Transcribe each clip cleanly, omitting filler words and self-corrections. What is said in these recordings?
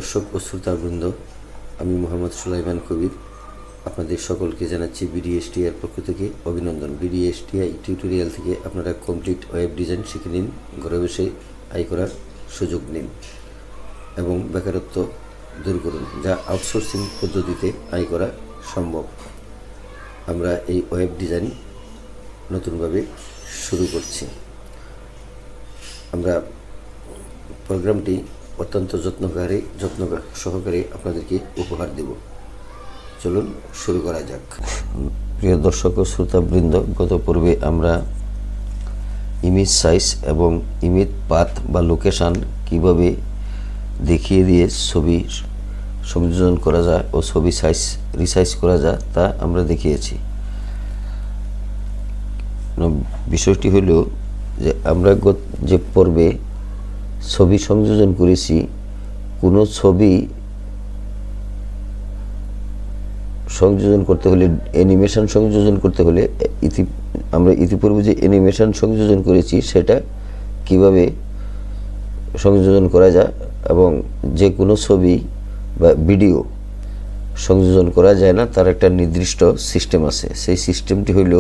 দর্শক ও শ্রোতাবৃন্দ, আমি মোহাম্মদ সুলাইমান কবির আপনাদের সকলকে জানাচ্ছি বিডিএসটিআই পক্ষ থেকে অভিনন্দন। বিডিএসটিআই টিউটোরিয়াল থেকে আপনারা কমপ্লিট ওয়েব ডিজাইন শিখে নিন, ঘরে বসে আয় করার সুযোগ নিন এবং বেকারত্ব দূর করুন, যা আউটসোর্সিং পদ্ধতিতে আয় করা সম্ভব। আমরা এই ওয়েব ডিজাইন নতুনভাবে শুরু করছি। আমরা প্রোগ্রামটি অত্যন্ত যত্ন সহকারে আপনাদেরকে উপহার দেব। চলুন শুরু করা যাক। প্রিয় দর্শক ও শ্রোতাবৃন্দ, গত পর্বে আমরা ইমেজ সাইজ এবং ইমেজ পাথ বা লোকেশান কিভাবে দেখিয়ে দিয়ে ছবি সংযোজন করা যায় ও ছবি সাইজ রিসাইজ করা যায় তা আমরা দেখিয়েছি। বিষয়টি হলো যে আমরা যে পর্বে ছবি সংযোজন করেছি, কোনো ছবি সংযোজন করতে হলে, অ্যানিমেশন সংযোজন করতে হলে আমরা ইতিপূর্বে যে অ্যানিমেশন সংযোজন করেছি সেটা কিভাবে সংযোজন করা যায় এবং যে কোনো ছবি বা ভিডিও সংযোজন করা যায় না, তার একটা নির্দিষ্ট সিস্টেম আছে। সেই সিস্টেমটি হইল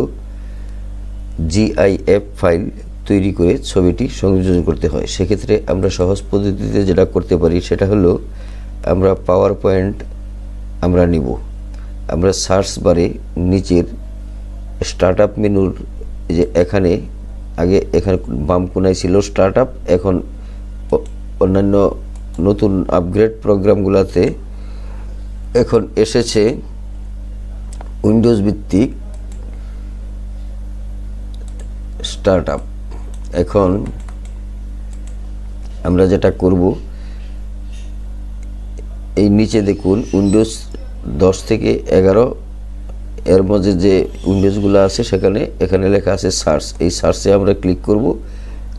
জিআইএফ ফাইল তৈরি করে ছবিটি সংযোজন করতে হয়। সেক্ষেত্রে আমরা সহজ পদ্ধতিতে যেটা করতে পারি সেটা হলো আমরা পাওয়ার পয়েন্ট আমরা নিব। আমরা সার্চ বারে নিচের স্টার্ট আপ মেনুর যে এখানে বাম কোনায় ছিল স্টার্ট আপ, এখন অন্যান্য নতুন আপগ্রেড প্রোগ্রামগুলোতে এখন এসেছে উইন্ডোজ ভিত্তিক স্টার্ট আপ। এখন আমরা যেটা করব, এই নিচে দেখুন উইন্ডোজ 10 থেকে 11 এর মধ্যে যে উইন্ডোজগুলো আছে এখানে লেখা আছে সার্চ। এই সার্চে আমরা ক্লিক করব।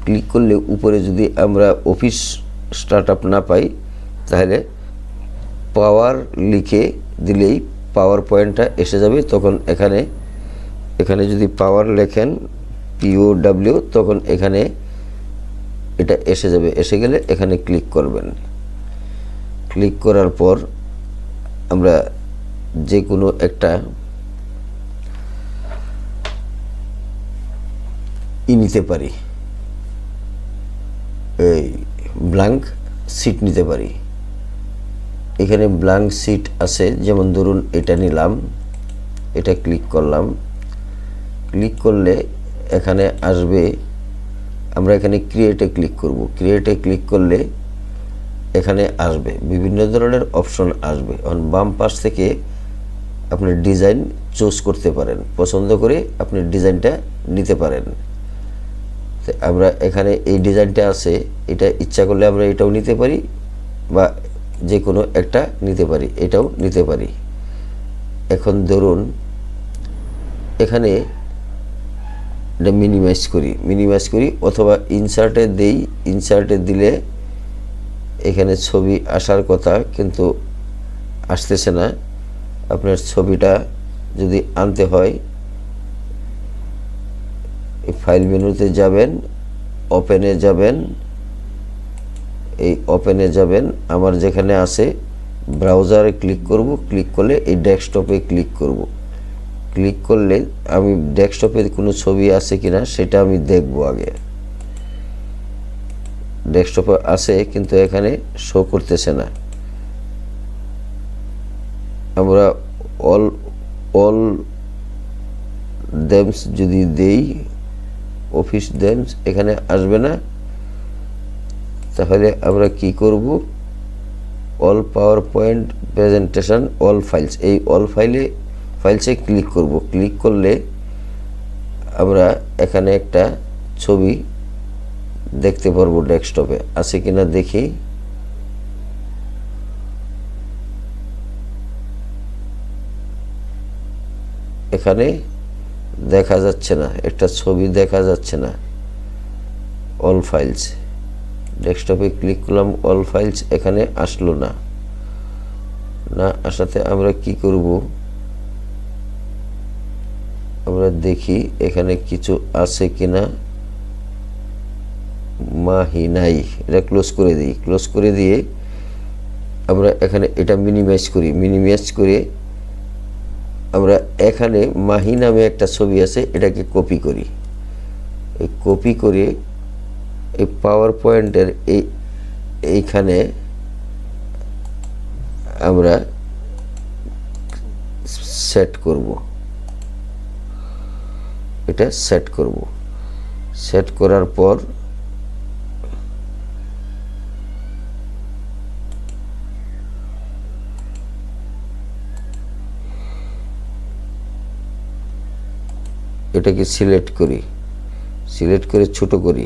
ক্লিক করলে উপরে যদি আমরা অফিস স্টার্ট আপ না পাই, তাহলে পাওয়ার লিখে দিলেই পাওয়ার পয়েন্টটা এসে যাবে। তখন এখানে যদি পাওয়ার লেখেন POW, তখন এখানে এটা এসে যাবে। এসে গেলে এখানে ক্লিক করবেন। ক্লিক করার পর আমরা যে কোনো একটা নিতে পারি, এই ব্ল্যাঙ্ক সিট নিতে পারি। এখানে ব্ল্যাঙ্ক সিট আছে, যেমন ধরুন এটা নিলাম, এটা ক্লিক করলাম। ক্লিক করলে এখানে আসবে, আমরা এখানে ক্রিয়েটে ক্লিক করব। ক্রিয়েটে ক্লিক করলে এখানে আসবে বিভিন্ন ধরনের অপশন আসবে। এখন বাম পাশ থেকে আপনি ডিজাইন চুজ করতে পারেন, পছন্দ করে আপনি ডিজাইনটা নিতে পারেন। আমরা এখানে এই ডিজাইনটা আছে, এটা ইচ্ছা করলে আমরা এটাও নিতে পারি বা যে কোনো একটা নিতে পারি, এটাও নিতে পারি। এখন ধরুন এখানে এটা মিনিমাইজ করি অথবা ইনসার্টে দেই। ইনসার্টে দিলে এখানে ছবি আসার কথা কিন্তু আসতেছে না। আপনার ছবিটা যদি আনতে হয়, ফাইল মেনুতে যাবেন, ওপেনে যাবেন। এই ওপেনে যাবেন, আমার যেখানে আছে ব্রাউজারে ক্লিক করব। ক্লিক করলে এই ডেস্কটপে ক্লিক করব। ক্লিক করলে আমি ডেস্কটপে কোনো ছবি আছে কিনা সেটা আমি দেখব। আগে ডেস্কটপে আছে কিন্তু এখানে শো করতেছে না। আমরা অল দেমস যদি দেই, অফিস দেমস, এখানে আসবে না। তাহলে আমরা কি করব, all power point presentation all files, এই অল ফাইলসে ক্লিক করব। ক্লিক করলে আমরা এখানে একটা ছবি দেখতে পারবো ডেস্কটপে আছে কিনা দেখি। এখানে দেখা যাচ্ছে না, একটা ছবি দেখা যাচ্ছে না। অল ফাইলস, ডেস্কটপে ক্লিক করলাম, অল ফাইলস, এখানে আসলো না। আসাতে আমরা কি করব, আমরা দেখি এখানে কিছু আছে কিনা। মাহি নাই, এটা ক্লোজ করে দিই। ক্লোজ করে দিয়ে আমরা এখানে এটা মিনিমাইজ করে আমরা এখানে মাহি নামে একটা ছবি আছে, এটাকে কপি করি। এই কপি করে এই পাওয়ার পয়েন্টের এইখানে আমরা সেট করব। এটা সেট করব। সেট করার পর এটাকে সিলেক্ট করি, সিলেক্ট করে ছোট করি।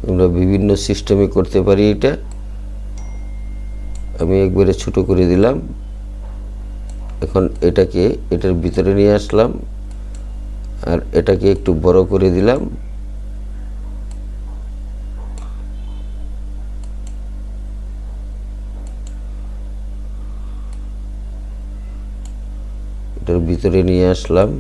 আমরা বিভিন্ন সিস্টেমে করতে পারি। এটা আমি একবারে ছোট করে দিলাম। এখন এটাকে এটার ভিতরে নিয়ে আসলাম আর এটাকে একটু বড় করে দিলাম। এটার ভিতরে নিয়ে আসলাম।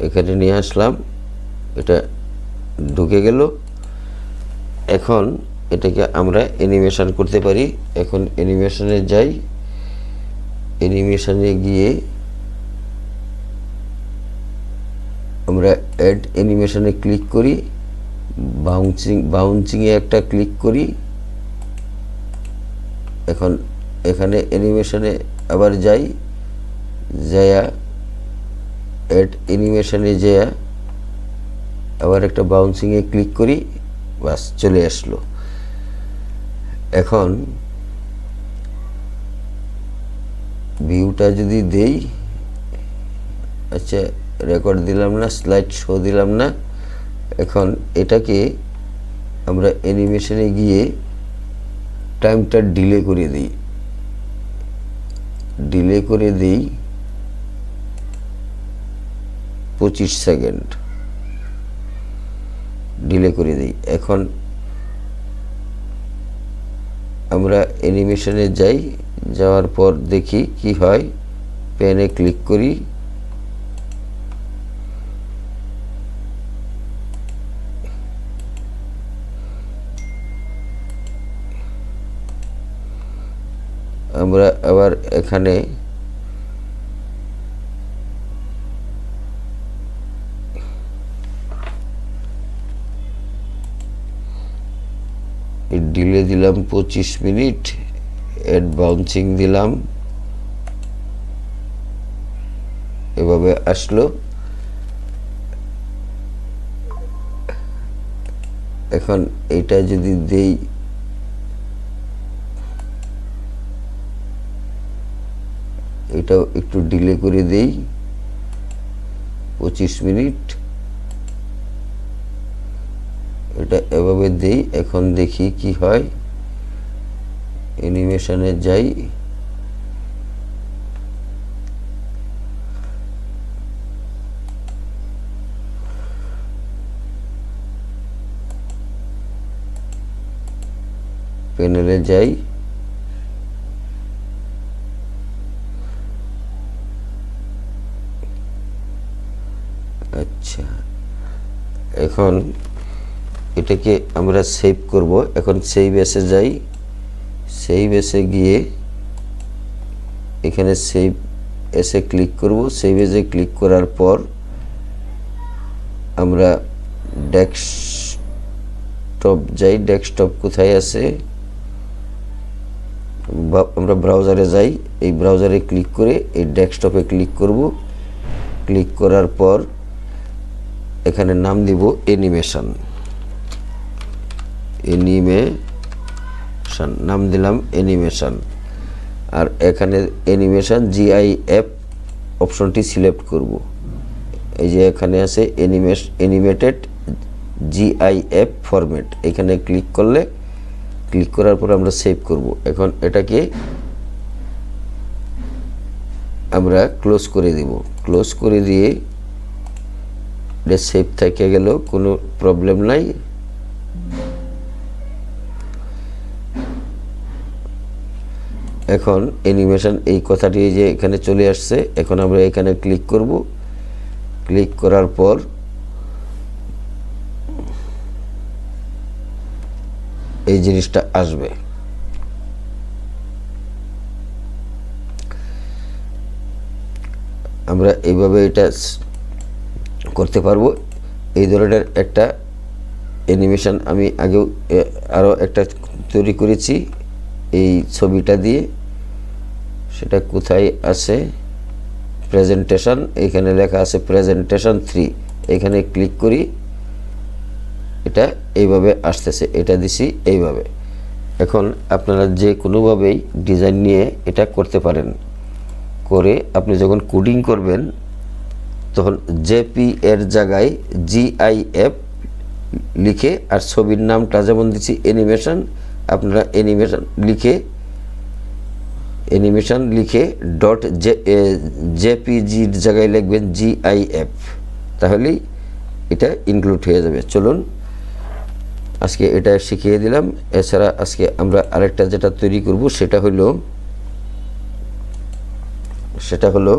এখানে নিয়ে আসলাম, এটা ঢুকে গেল। এখন এটাকে আমরা অ্যানিমেশন করতে পারি। এখন অ্যানিমেশনে যাই, অ্যানিমেশনে গিয়ে আমরা অ্যাড অ্যানিমেশনে ক্লিক করি, বাউন্সিংয়ে একটা ক্লিক করি। এখন এখানে অ্যানিমেশনে আবার যাই, যায়া অ্যাড অ্যানিমেশনে যায়া আবার একটা বাউন্সিংয়ে ক্লিক করি, বাস চলে আসলো। এখন ভিউটা যদি দেই, আচ্ছা রেকর্ড দিলাম না, স্লাইড শো দিলাম না। এখন এটাকে আমরা অ্যানিমেশনে গিয়ে টাইমটা ডিলে করে দিই, ডিলে করে দিই 25 সেকেন্ড ডিলে করে দিই। এখন আমরা অ্যানিমেশনে যাই, যাওয়ার পর দেখি কি হয়। পেনে ক্লিক করি, আমরা আবার এখানে ডিলে দিলাম 25 মিনিট, অ্যাড বাউন্সিং দিলাম, এভাবে আসলো। এখন এটা যদি দেই, এটাও একটু ডিলে করে দেই 25 মিনিট, এটা এভাবে দেই। এখন দেখি কি হয়। অ্যানিমেশনে যাই, প্যানেলে যাই, আচ্ছা এখন এটাকে আমরা সেভ করব। এখন সেভ এসে যাই, সেভ এসে গিয়ে এখানে সেভ এসে ক্লিক করব। সেভ এসে ক্লিক করার পর আমরা ডেস্কটপ যাই। ডেস্কটপ কোথায় আছে? আমরা ব্রাউজারে যাই, এই ব্রাউজারে ক্লিক করে এই ডেস্কটপে ক্লিক করব। ক্লিক করার পর এখানে নাম দিব অ্যানিমেশন, অ্যানিমেশন। অ্যানিমেশন, নাম দিলাম অ্যানিমেশন। আর এখানে অ্যানিমেশন জিআইএফ অপশনটি সিলেক্ট করব। এই যে এখানে আছে অ্যানিমেটেড জিআইএফ ফরম্যাট, এখানে ক্লিক করলে, ক্লিক করার পর আমরা সেভ করব। এখন এটাকে আমরা ক্লোজ করে দিব। ক্লোজ করে দিয়ে এটা সেভ থেকে গেল, কোনো প্রবলেম নাই। এখন অ্যানিমেশন এই কথাটি যে এখানে চলে আসছে, এখন আমরা এখানে ক্লিক করব। ক্লিক করার পর এই জিনিসটা আসবে। আমরা এইভাবে এটা করতে পারবো। এই ধরনের একটা অ্যানিমেশন আমি আগেও আরও একটা তৈরি করেছি এই ছবিটা দিয়ে। সেটা কোথায় আছে? প্রেজেন্টেশন, এখানে লেখা আছে প্রেজেন্টেশন 3। এখানে ক্লিক করি, এটা এইভাবে আসতেছে, এটা দিছি এইভাবে। এখন আপনারা যে কোনোভাবেই ডিজাইন নিয়ে এটা করতে পারেন। করে আপনি যখন কোডিং করবেন তখন জেপি এর জায়গায় জিআইএফ লিখে, আর ছবির নামটা যেমন দিচ্ছি অ্যানিমেশন, আপনারা অ্যানিমেশন লিখে ডট জেপিজির জায়গায় লিখবেন জিআইএফ, তাহলেই এটা ইনক্লুড হয়ে যাবে। চলুন আজকে এটা শিখিয়ে দিলাম। এছাড়া আজকে আমরা আরেকটা যেটা তৈরি করব সেটা হলো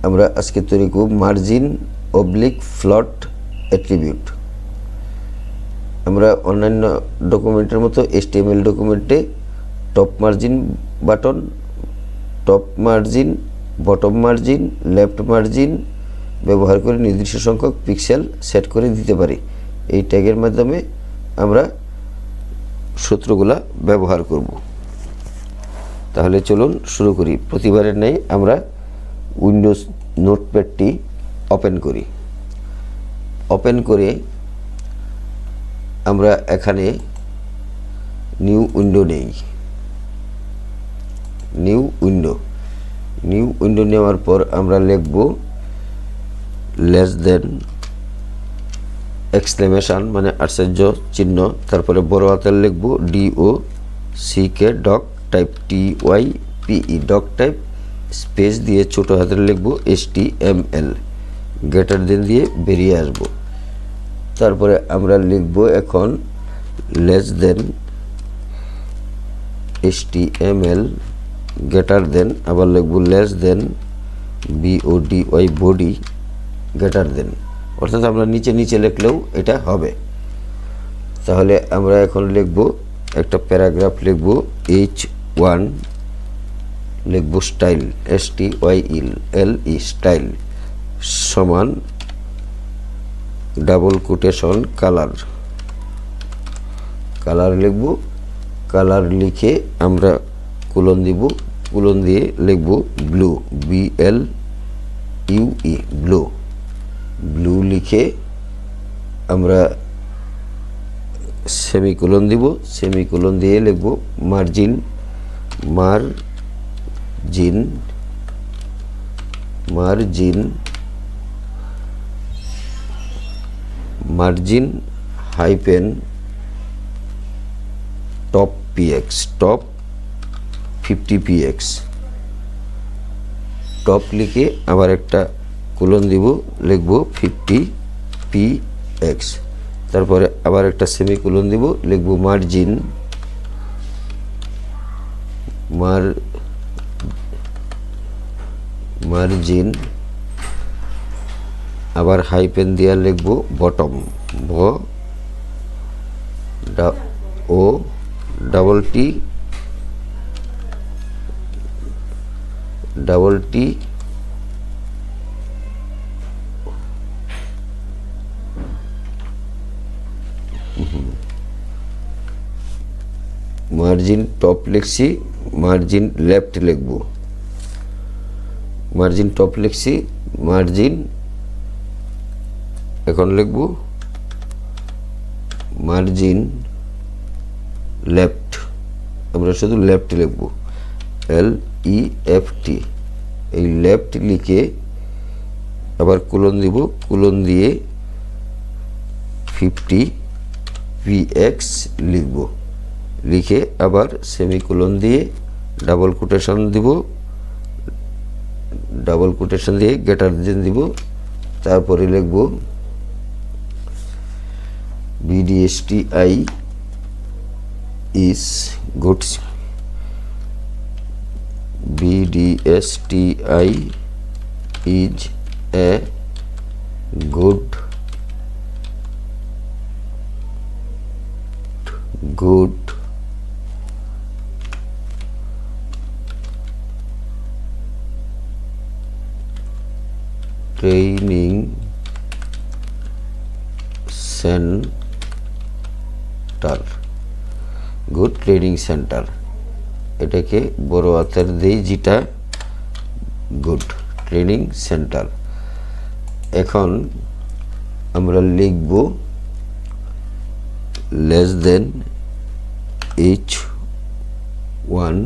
আমরা আজকে তৈরি করব মার্জিন অবলিক ফ্লট অ্যাট্রিবিউট। আমরা অন্যান্য ডকুমেন্টের মতো HTML ডকুমেন্টে top margin button, top margin, bottom margin, left margin ব্যবহার করে নির্দিষ্ট সংখ্যক পিক্সেল সেট করে দিতে পারি। এই ট্যাগের মাধ্যমে আমরা সূত্রগুলা ব্যবহার করব। তাহলে চলুন শুরু করি। প্রতিবারের ন্যায় আমরা উইন্ডোজ নোটপ্যাডটি ওপেন করি। ওপেন করে আমরা এখানে নিউ উইন্ডো নেই। নিউ উইন্ডো নেওয়ার পর আমরা লিখব লেস দেন এক্সক্লেমেশন মানে আশ্চর্য চিহ্ন, তারপরে বড় হাতের লিখব DOCK dock type TYPE dock type, space দিয়ে ছোট হাতের লিখব HTML, গ্রেটার দেন দিয়ে বেরিয়ে আসব। তারপরে আমরা লিখব এখন less than HTML, greater than, আবার লিখব less than BODY body, greater than. অর্থাৎ আমরা নিচে লিখলেও এটা হবে। তাহলে আমরা এখন লিখব একটা প্যারাগ্রাফ লিখব H1, লিখব স্টাইল STYLE স্টাইল সমান ডাবল কোটেশন কালার লিখব। কালার লিখে আমরা কোলন দিব, কোলন দিয়ে লিখব ব্লু BLUE ব্লু লিখে আমরা সেমিকোলন দিব, সেমিকোলন দিয়ে লিখব margin hyphen top px, top 50px, top লিখে আবার একটা কোলন দিব, লিখব 50px, তারপরে আবার একটা সেমিকোলন দিব, লিখব মার্জিন আবার হাইপেন দিয়া লিখব bottom double T margin top লিখছি, মার্জিন লেফট লিখব, মার্জিন টপ লিখছি, মার্জিন এখন লিখব মার্জিন লেফট আমরা শুধু লেফট লিখব, LEFT। এই লেফট লিখে আবার কোলন দিব, কোলন দিয়ে 50 VX লিখব, লিখে আবার সেমিকোলন দিয়ে ডাবল কোটেশন দিব, ডাবল কোটেশন দিয়ে গ্রেটার দেন দিব, তারপরে লিখব BDSTI is good, BDSTI is a good training centre, good training centre. এটাকে বড় হাতের দেই, যেটা গুড ট্রেনিং সেন্টার। এখন আমরা লিখব লেস দেন H1,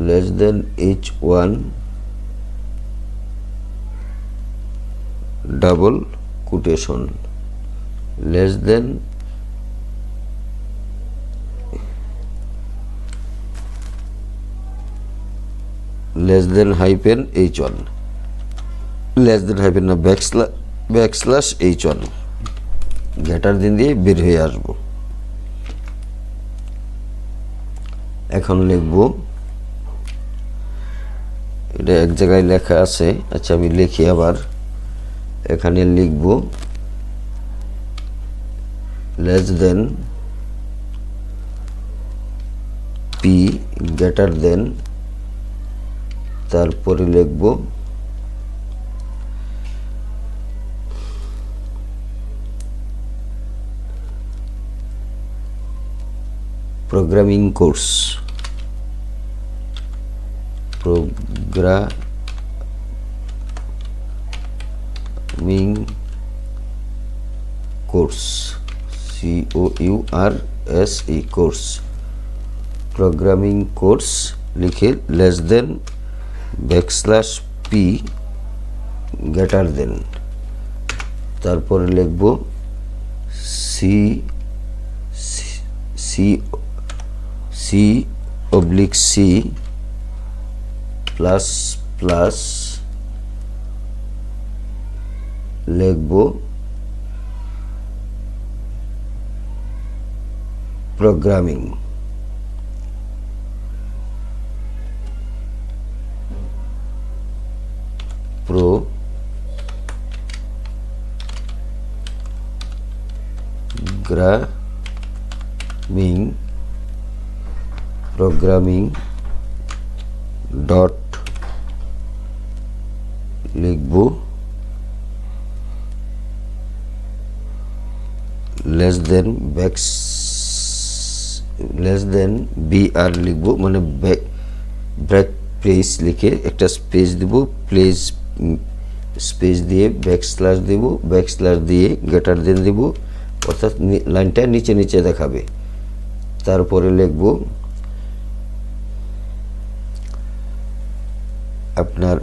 less than H1 double quotation, less than hyphen H1, less than hyphen না, ব্যাকস্ল্যাশ H1 গ্রেটার দেন দিয়ে বের হয়ে আসব। এখন লিখব, এটা এক জায়গায় লেখা আছে, আচ্ছা আমি লিখি আবার। এখানে লিখব less than P greater than, তারপরে লিখব programming course, programming course, COURSE course, programming course লিখে less than backslash P greater than, তারপরে লিখব C/C প্লাস প্লাস লিখব প্রোগ্রামিং, প্রোগ্রামিং ডট লিখব লেস দেন BR লিখব, মানে ব্রেক প্লেস লিখে একটা স্পেস দিব, প্লেস স্পেস দিয়ে ব্যাকস্ল্যাশ দেব, ব্যাকস্ল্যাশ দিয়ে গ্রেটার দেন দেব, অর্থাৎ লাইনটা নিচে নিচে দেখাবে। তারপরে লিখব আপনার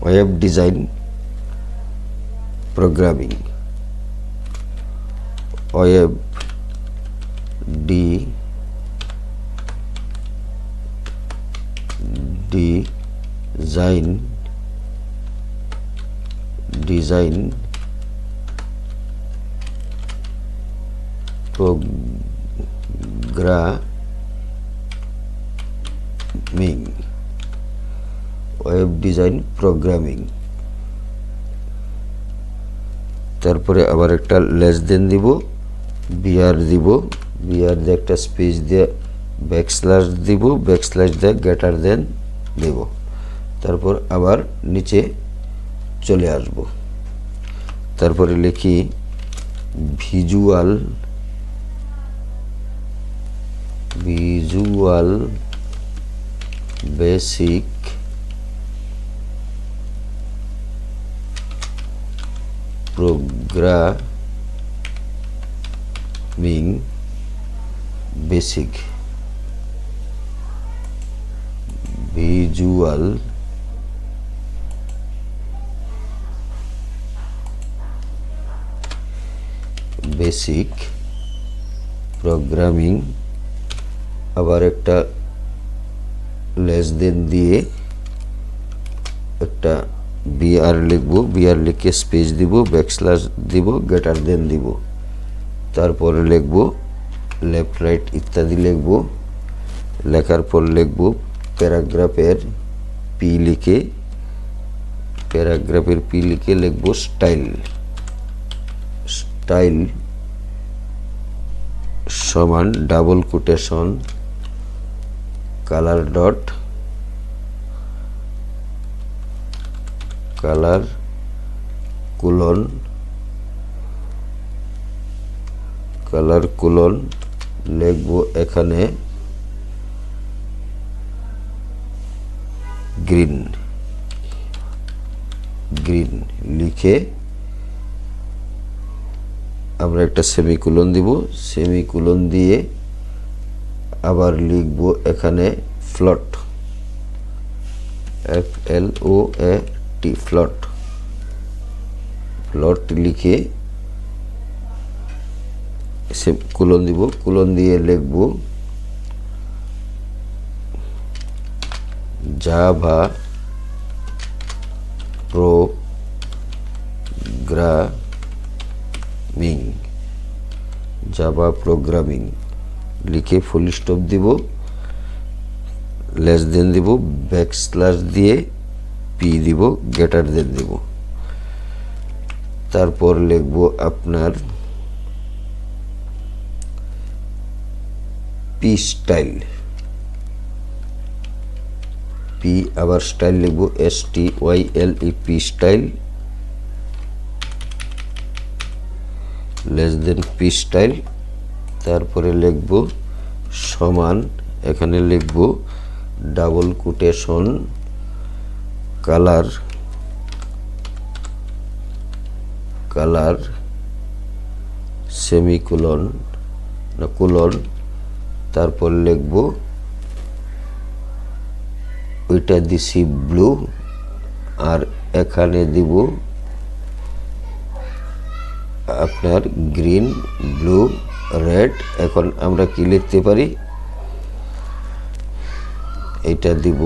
web design programming, web design programming, web design programming. তারপরে আবার একটা লেস দেন দিব, BR দিব, BR দিয়ে একটা স্পেস দিয়ে ব্যাকস্ল্যাশ দিব, ব্যাকস্ল্যাশ দিয়ে গ্রেটার দেন দেব, তারপর আবার নিচে চলে আসব। তারপরে লিখি visual basic programming basic visual basic programming, আবার একটা লেস দেন দিয়ে একটা বিআর লিখব, বিআর লিখে স্পেস দিব, ব্যাকস্ল্যাশ দিব, গ্রেটার দেন দিব, তারপরে লিখব লেফট রাইট ইত্যাদি লিখব। লেখার পর লিখব প্যারাগ্রাফের পি লিখে, প্যারাগ্রাফের পি লিখে লিখব স্টাইল, স্টাইল সমান double quotation colour dot colour colon colour colon লিখব এখানে গ্রিন, গ্রিন লিখে আমরা একটা সেমিকোলন দিব, সেমিকোলন দিয়ে আবার লিখব এখানে ফ্লট, FLOAT ফ্লট, ফ্লট লিখে কোলন দিব, কোলন দিয়ে লিখব জাভা প্রোগ্রামিং, জাভা প্রোগ্রামিং লিখে ফুল স্টপ দিব, লেস দেন দিব, ব্যাকস্ল্যাশ দিয়ে পি দিব, গ্রেটার দেন দিব, তারপর লিখব আপনার পি স্টাইল, পি আবার স্টাইল লিখব STYLE P style, less than P style, তারপরে লিখব সমান, এখানে লিখব double quotation colour, colour semicolon না কোলন, তারপর লিখব ওইটা দিছি ব্লু, আর এখানে দিব আপনার গ্রিন, ব্লু, রেড। এখন আমরা কি লিখতে পারি, এটা দিব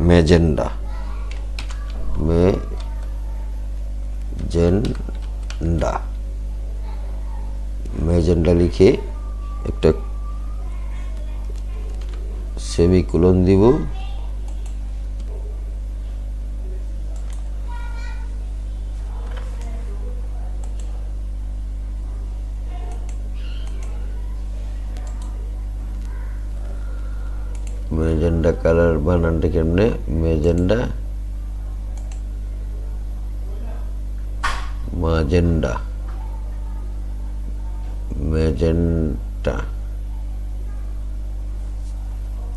ম্যাজেন্ডা, ম্যাজেন্ডা, ম্যাজেন্ডা লিখে একটা সেমিকোলন দিব, ম্যাজেন্ডা কালার বানানটা কেমনে, ম্যাজেন্ডা মাজেন্ডা, ম্যাজেন্টা,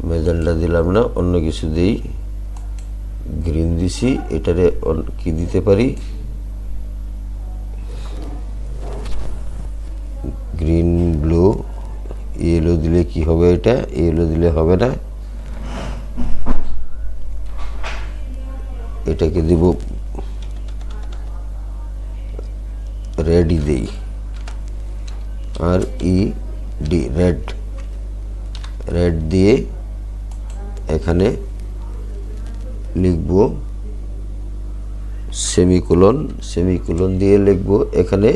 ম্যাজেন্ডা দিলাম না, অন্য কিছু দিই, গ্রিন দিছি, এটারে কি দিতে পারি, গ্রিন, ব্লু, ইয়েলো দিলে কি হবে, এটা ইয়েলো দিলে হবে না, এটাকে দিব রেড দেই, RED রেড, রেড দিয়ে এখানে লিখব সেমিকোলন, সেমিকোলন দিয়ে লিখব এখানে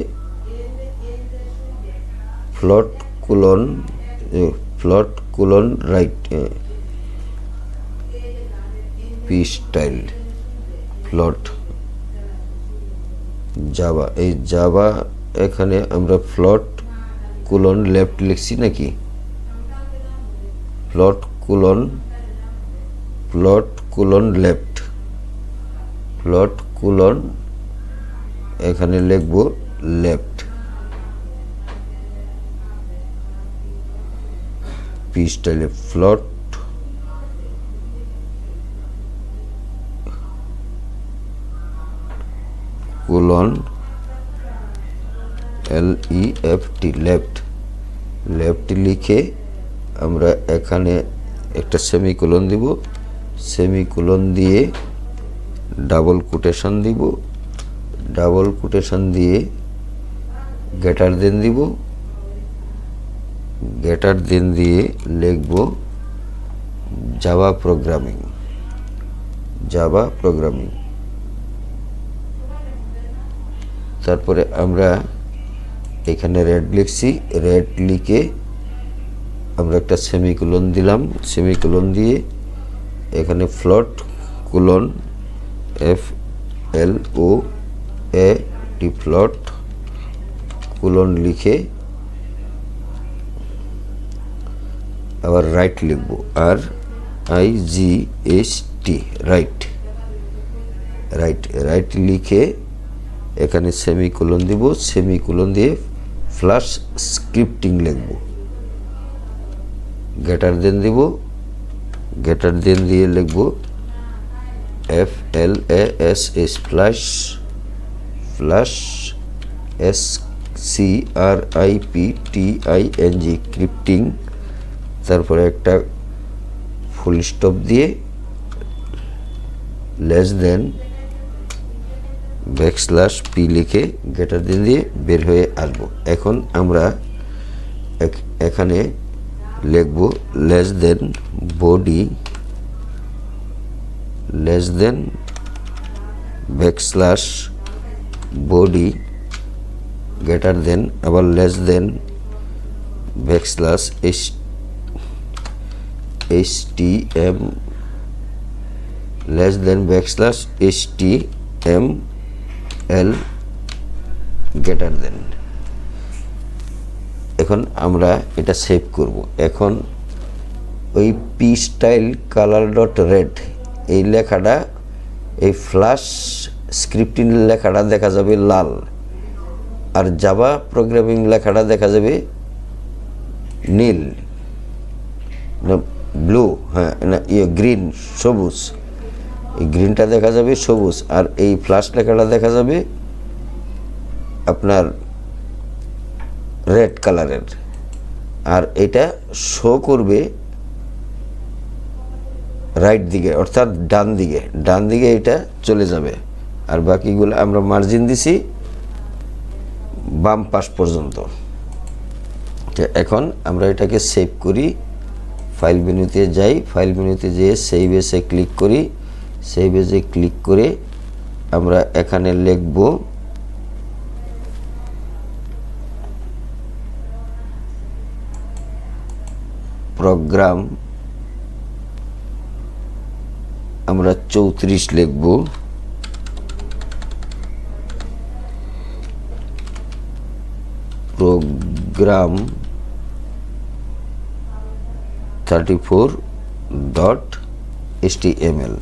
ফ্লট কোলন, ফ্লট কোলন রাইট পি স্টাইল ফ্লট জাভা, এই জাভা এখানে আমরা ফ্লট কোলন লেফট লিখছি নাকি, ফ্লট কোলন লেফট, ফ্লট কোলন এখানে লিখব লেফট, পি স্টাইলে ফ্লট কোলন LEFT লেফট, লেফট লিখে আমরা এখানে একটা সেমিকোলন দিব, সেমিকোলন দিয়ে ডাবল কোটেশন দিব, ডাবল কোটেশন দিয়ে গ্রেটার দেন দিব, গ্রেটার দেন দিয়ে লিখব জাভা প্রোগ্রামিং, জাভা প্রোগ্রামিং। তারপরে আমরা এখানে রেড লিখছি, রেড লিখে আমরা একটা সেমিকোলন দিলাম, সেমিকোলন দিয়ে এখানে float colon FLOAT float colon লিখে আবার রাইট লিখব, RIGHT রাইট, রাইট, রাইট লিখে এখানে সেমিকোলন দিব, সেমিকোলন দিয়ে ফ্লাশ স্ক্রিপ্টিং লিখব, গ্রেটার দেন দিব, গ্রেটার দেন দিয়ে লিখব FLASH flash, flash SCRIPTING scripting, তারপরে একটা ফুল স্টপ দিয়ে লেস দেন \p লিখে গ্রেটার দেন দিয়ে বের হয়ে আসবো। এখন আমরা এখানে লিখব less than body, less than \body greater than আবার less than \htm, less than \html greater than. এখন আমরা এটা সেভ করব। এখন ওই P style colour dot red এই লেখাটা, এই ফ্লাশ স্ক্রিপ্টিং লেখাটা দেখা যাবে লাল, আর জাভা প্রোগ্রামিং লেখাটা দেখা যাবে নীল না ব্লু, হ্যাঁ না গ্রিন, সবুজ, এই গ্রিনটা দেখা যাবে সবুজ, আর এই ফ্লাশ লেখাটা দেখা যাবে আপনার রেড কালারের। আর এটা শো করবে রাইট দিকে, অর্থাৎ ডান দিকে, ডান দিকে এটা চলে যাবে। আর বাকিগুলো আমরা মার্জিন দিছি বাম পাশ পর্যন্ত। এখন আমরা এটাকে সেভ করি, ফাইল মেনুতে যাই, ফাইল মেনুতে যেয়ে সেভ এসে ক্লিক করি, সেভ এসে ক্লিক করে আমরা এখানে লিখব প্রোগ্রাম, আমরা 34 লিখব, প্রোগ্রাম 34.html।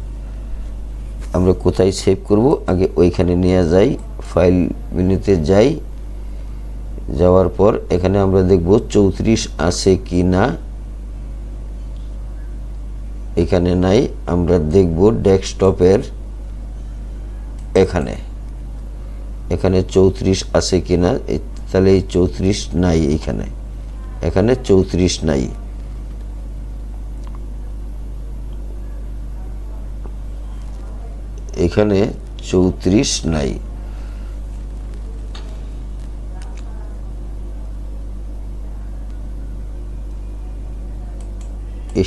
আমরা কোথায় সেভ করব আগে ওইখানে নিয়ে যাই, ফাইল মেনুতে যাই, যাওয়ার পর এখানে আমরা দেখব 34 আছে কি না, এখানে নাই। আমরা দেখব ডেস্কটপের এখানে, এখানে 34 আছে কি না, তাহলে এই 34 নাই, এইখানে এখানে 34 নাই। এখানে 34 নাই।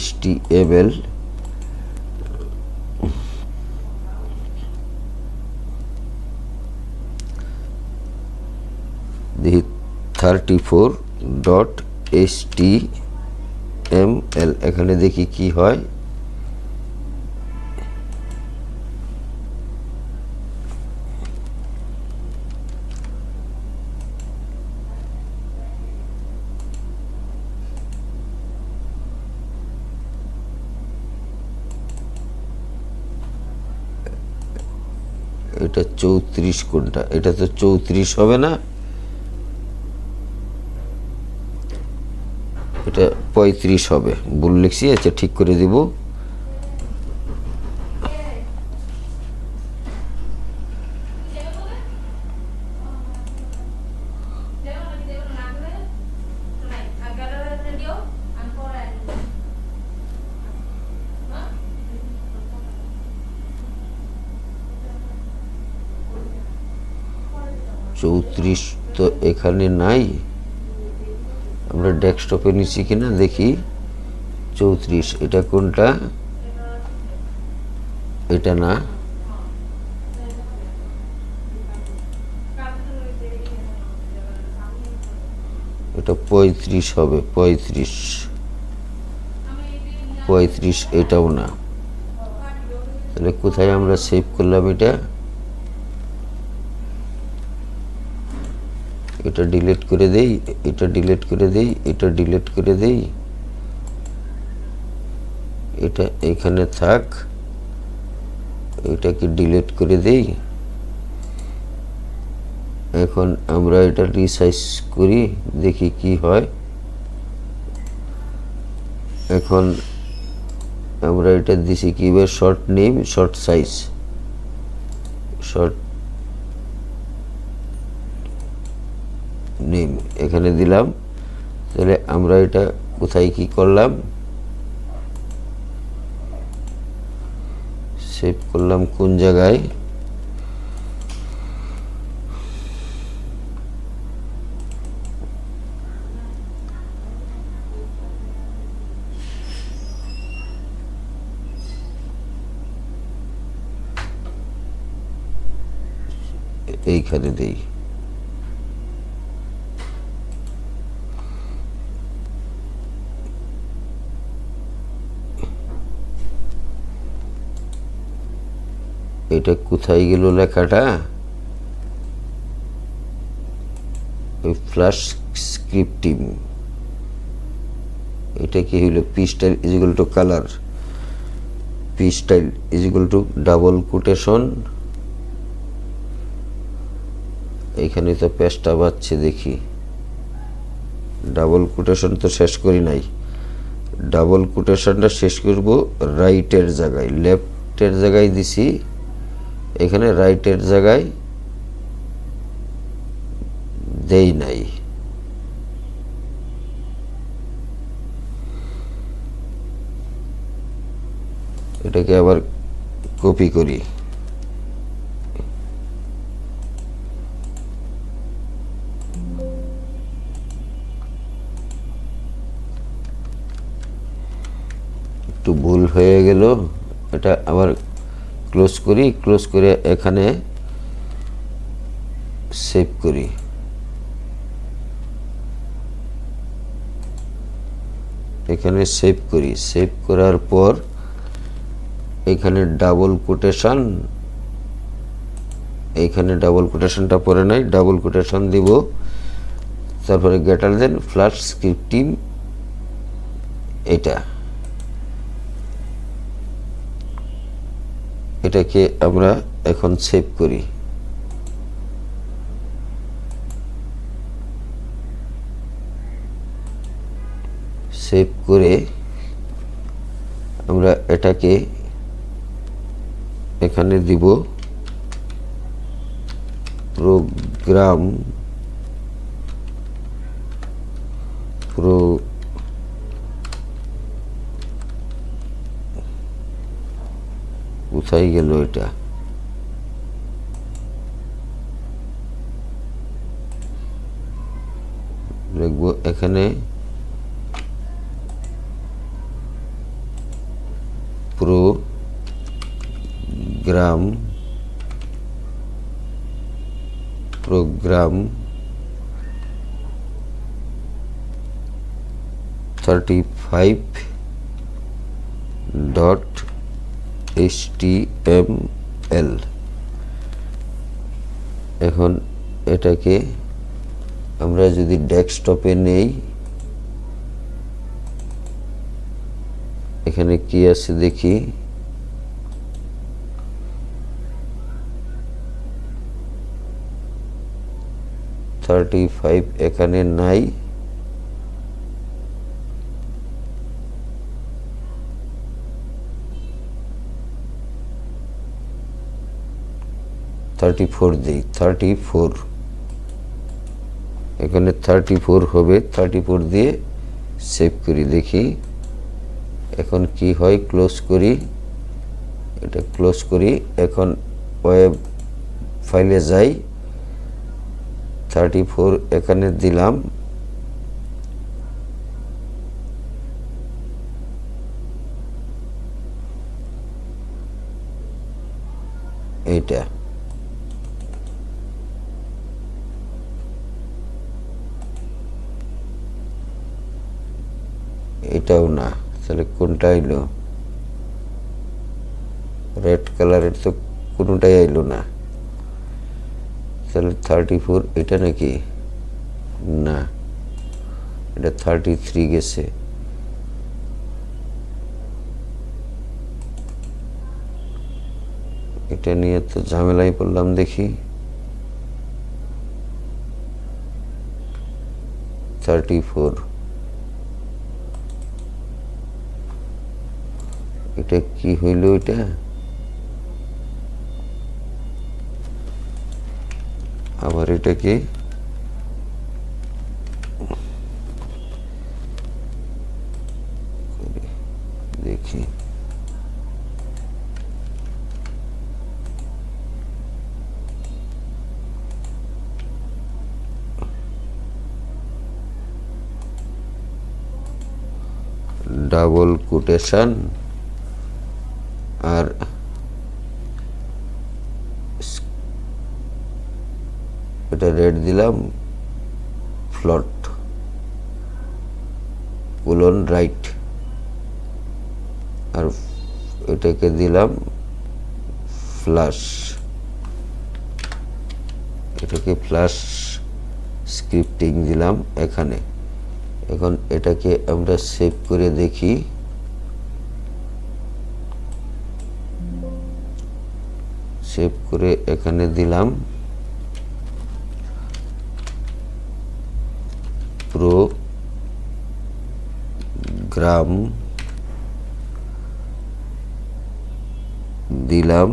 HTML the 34.html এখানে দেখি কি হয়। এটা 34 কোনটা, এটা তো 34 হবে না, এটা 35 হবে, ভুল লিখছি। আচ্ছা ঠিক করে দিব। 34 তো এখানে নাই, আমরা ডেস্কটপে নিছি কিনা দেখি। 34 এটা কোনটা? এটা না, এটা 35 হবে। 35 এটাও না। তাহলে কোথায় আমরা সেভ করলাম? এটা ডিলিট করে দেই, এটা ডিলিট করে দেই, এটা ডিলিট করে দেই, এটা এখানে থাক, এটাকে ডিলিট করে দেই। এখন আমরা এটা রিসাইজ করি, দেখি কি হয়। এখন আমরা এটা দিছি কিভাবে? Short name, short size, short name এখানে দিলাম। তাহলে আমরা এটা কোথায় কি করলাম? সেভ করলাম কোন জায়গায়? এইখানে দেই। এটা কোথায় গেল লেখাটা? Flash scripting. এটা কি হইল? P style is equal to colour, P style is equal to double quotation. এইখানে তো পেজটা বাজছে, দেখি। ডাবল কোটেশন তো শেষ করি নাই, ডাবল কোটেশনটা শেষ করব রাইটের জায়গায়, লেফটের জায়গায় দিছি, এখানে রাইটের জায়গায় দেই নাই। এটাকে আবার কপি করি, একটু ভুল হয়ে গেল। এটা আবার ক্লোজ করি, ক্লোজ করে এখানে সেভ করি। এখানে সেভ করি, সেভ করার পর এখানে ডাবল কোটেশন, এইখানে ডাবল কোটেশনটা পরে নাই, ডাবল কোটেশন দিব। তারপরে গ্রেটার দেন ফ্ল্যাশ স্ক্রিপ্টিং, এটাকে আমরা এখন সেভ করি। সেভ করে আমরা এটাকে এখানে দিব প্রোগ্রাম কোথায় গেল এটা? লিখবো এখানে প্রোগ্রাম 35.html। এখন এটাকে আমরা যদি ডেস্কটপে নেই, এখানে কি আছে দেখি। এখানে নাই, দিই 34, এখানে 34 হবে। 34 দিয়ে সেভ করি, দেখি এখন কি হয়। ক্লোজ করি, এটা ক্লোজ করি। এখন ওয়েব ফাইলে যাই, 34 এখানে দিলাম, এইটা এটাও না, তাহলে কোনটা আইলো? রেড কালারের তো কোনোটাই আইলো না, তাহলে 34 এটা নাকি? না, এটা 33 গেছে। এটা নিয়ে তো ঝামেলায় পড়লাম। দেখি 34, এটা কি হইল? এটা আবার এটা কি? দেখি ডাবল কোটেশন আর এটা রেড দিলাম, ফ্লট কোলন রাইট, আর এটাকে দিলাম ফ্লাশ, এটাকে ফ্লাশ স্ক্রিপ্টিং দিলাম এখানে। এখন এটাকে আমরা সেভ করে দেখি। সেভ করে এখানে দিলাম প্রোগ্রাম, দিলাম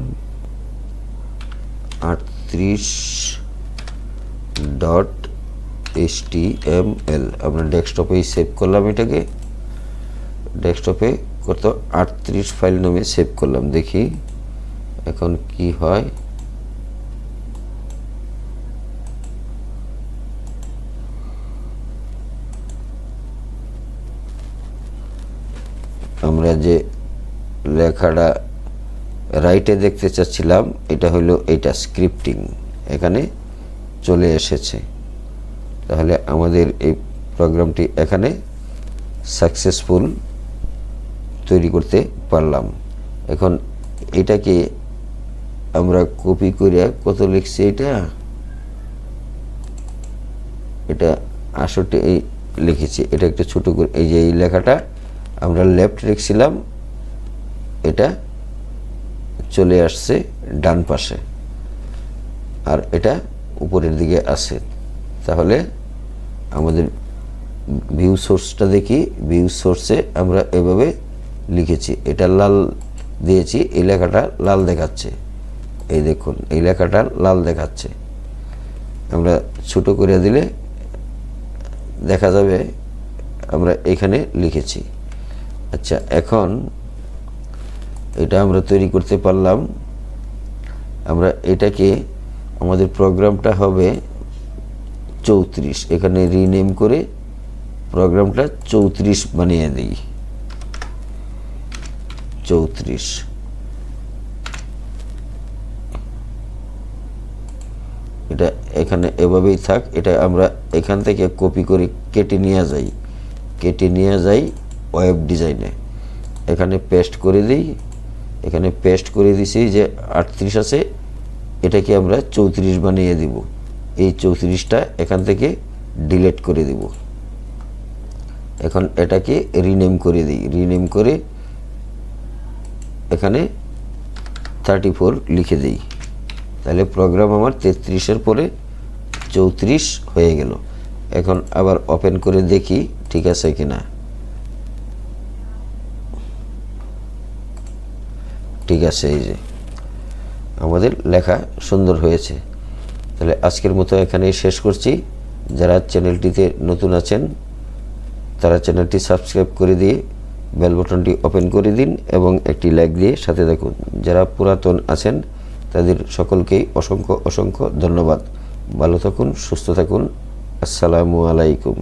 38.html। আমরা ডেস্কটপেই সেভ করলাম, এটাকে ডেস্কটপে কত 38 ফাইল নামে সেভ করলাম। দেখি এখন কি হয়। আমরা যে লেখাটা রাইটে দেখতে চাচ্ছিলাম, এটা হলো এটা স্ক্রিপ্টিং, এখানে চলে এসেছে। তাহলে আমাদের এই প্রোগ্রামটি এখানে সাকসেসফুল তৈরি করতে পারলাম। এখন এটাকে আমরা কপি করে কত লিখছি, এটা 68 লিখেছি। এটা একটু ছোট করে, এই যে এই লেখাটা আমরা লেফট লিখছিলাম, এটা চলে আসছে ডান পাশে, আর এটা উপরের দিকে আছে। তাহলে আমাদের ভিউ সোর্সটা দেখি। ভিউ সোর্সে আমরা এভাবে লিখেছি, এটা লাল দিয়েছি, এই লেখাটা লাল দেখাচ্ছে। এই দেখুন, এই লেখাটা লাল দেখাচ্ছে। আমরা ছোট করে দিলে দেখা যাবে আমরা এখানে লিখেছি। আচ্ছা, এখন এটা আমরা তৈরি করতে পারলাম। আমরা এটাকে, আমাদের প্রোগ্রামটা হবে 34, এখানে রিনেম করে প্রোগ্রামটা 34 বানিয়ে দিই। 34 এটা এখানে এভাবেই থাক। এটা আমরা এখান থেকে কপি করে কেটে নিয়ে যাই ওয়েব ডিজাইনে, এখানে পেস্ট করে দিই। এখানে পেস্ট করে দিছি যে 38 আছে, এটাকে আমরা 34 বানিয়ে দিব। এই 34টা এখান থেকে ডিলিট করে দিব। এখন এটাকে রিনেম করে দিই। রিনেম করে এখানে 34 লিখে দিই। তাহলে প্রোগ্রাম আমার 33-এর পরে 34 হয়ে গেল। এখন আবার ওপেন করে দেখি ঠিক আছে কিনা। ঠিক আছে, এই যে আমাদের লেখা সুন্দর হয়েছে। তাহলে আজকের মতো এখানেই শেষ করছি। যারা চ্যানেলটিতে নতুন আছেন তারা চ্যানেলটি সাবস্ক্রাইব করে দিয়ে বেল বাটনটি ওপেন করে দিন এবং একটি লাইক দিয়ে সাথে থাকুন। যারা পুরাতন আছেন তাদের সকলকেই অসংখ্য ধন্যবাদ। ভালো থাকুন, সুস্থ থাকুন। আসসালামু আলাইকুম।